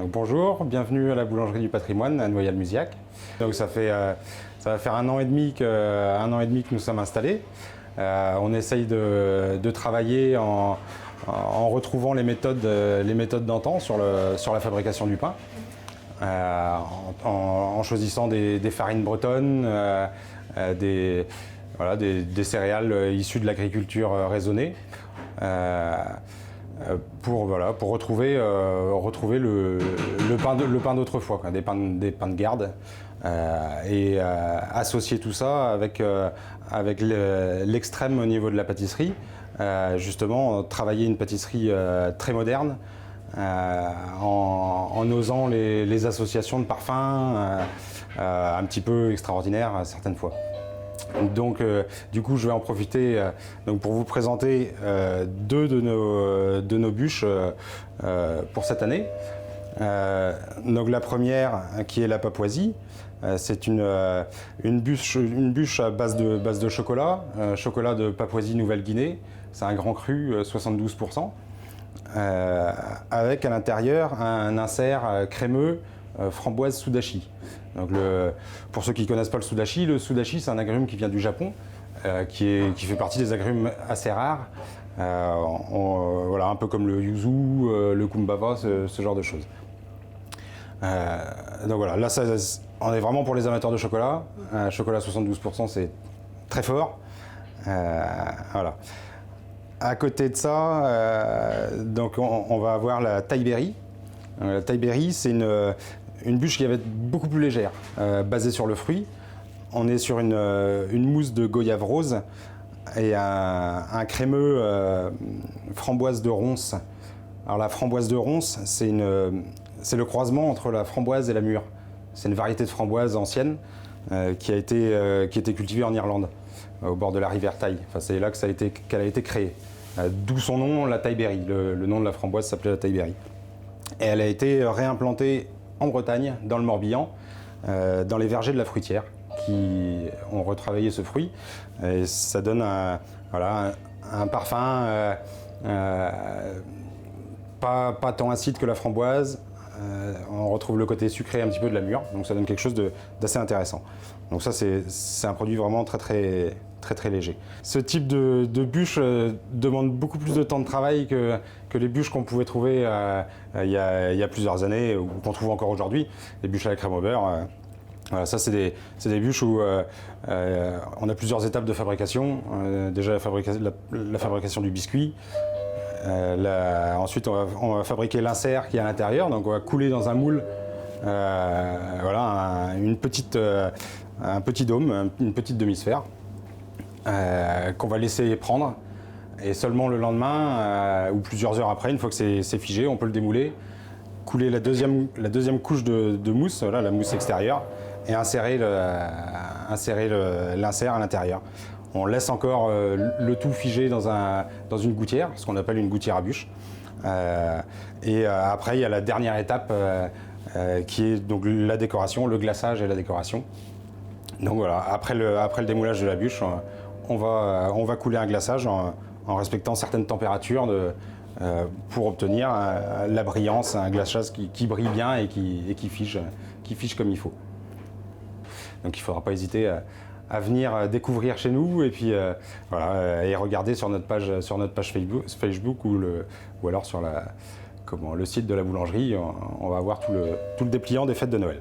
Donc, bonjour, bienvenue à la boulangerie du patrimoine à Noyal-Musiac. Donc ça va faire un an et demi que nous sommes installés. On essaye de travailler en retrouvant les méthodes d'antan sur la fabrication du pain, en choisissant des farines bretonnes, des céréales issues de l'agriculture raisonnée. Pour retrouver le pain d'autrefois, des pains de garde, et associer tout ça avec l'extrême au niveau de la pâtisserie, justement travailler une pâtisserie très moderne, en osant les associations de parfums un petit peu extraordinaires certaines fois. Donc, du coup, je vais en profiter pour vous présenter deux de nos bûches pour cette année. Donc, la première, qui est la Papouasie, c'est une bûche à base de chocolat, chocolat de Papouasie-Nouvelle-Guinée. C'est un grand cru, 72%, avec à l'intérieur un insert crémeux framboise sudachi. Donc pour ceux qui ne connaissent pas le sudachi, c'est un agrume qui vient du Japon, qui fait partie des agrumes assez rares, un peu comme le yuzu, le kumbava, ce genre de choses. Donc voilà, là on est vraiment pour les amateurs de chocolat. Chocolat 72%, c'est très fort. Voilà. À côté de ça, donc on va avoir la taille berry. La taille berry, c'est une bûche qui va être beaucoup plus légère, basée sur le fruit. On est sur une mousse de goyave rose et un crémeux framboise de ronce. Alors la framboise de ronce, c'est le croisement entre la framboise et la mûre. C'est une variété de framboise ancienne qui a été cultivée en Irlande, au bord de la rivière Tay. Enfin, c'est là qu'elle a été créée. D'où son nom, la taille berry. Le nom de la framboise s'appelait la taille berry. Et elle a été réimplantée en Bretagne, dans le Morbihan, dans les vergers de la fruitière, qui ont retravaillé ce fruit. Et ça donne un parfum pas tant acide que la framboise. On retrouve le côté sucré un petit peu de la mûre, donc ça donne quelque chose d'assez intéressant. Donc ça, c'est un produit vraiment très léger. Ce type de bûche demande beaucoup plus de temps de travail que les bûches qu'on pouvait trouver il y a plusieurs années, ou qu'on trouve encore aujourd'hui, les bûches à la crème au beurre. Voilà, ça, c'est des bûches où on a plusieurs étapes de fabrication. Déjà la fabrication du biscuit. Ensuite, on va fabriquer l'insert qui est à l'intérieur. Donc, on va couler dans un moule un petit dôme, une petite demi-sphère, qu'on va laisser prendre. Et seulement le lendemain, ou plusieurs heures après, une fois que c'est figé, on peut le démouler, couler la deuxième couche de mousse, la mousse extérieure, et insérer l'insert à l'intérieur. On laisse encore le tout figé dans une gouttière, ce qu'on appelle une gouttière à bûche. Et après, il y a la dernière étape qui est donc la décoration, le glaçage et la décoration. Donc voilà, après le démoulage de la bûche, on va couler un glaçage en respectant certaines températures pour obtenir la brillance, un glaçage qui brille bien et qui fige comme il faut. Donc il ne faudra pas hésiter à venir découvrir chez nous et puis et regarder sur notre page Facebook ou alors sur le site de la boulangerie. On va avoir tout le dépliant des fêtes de Noël.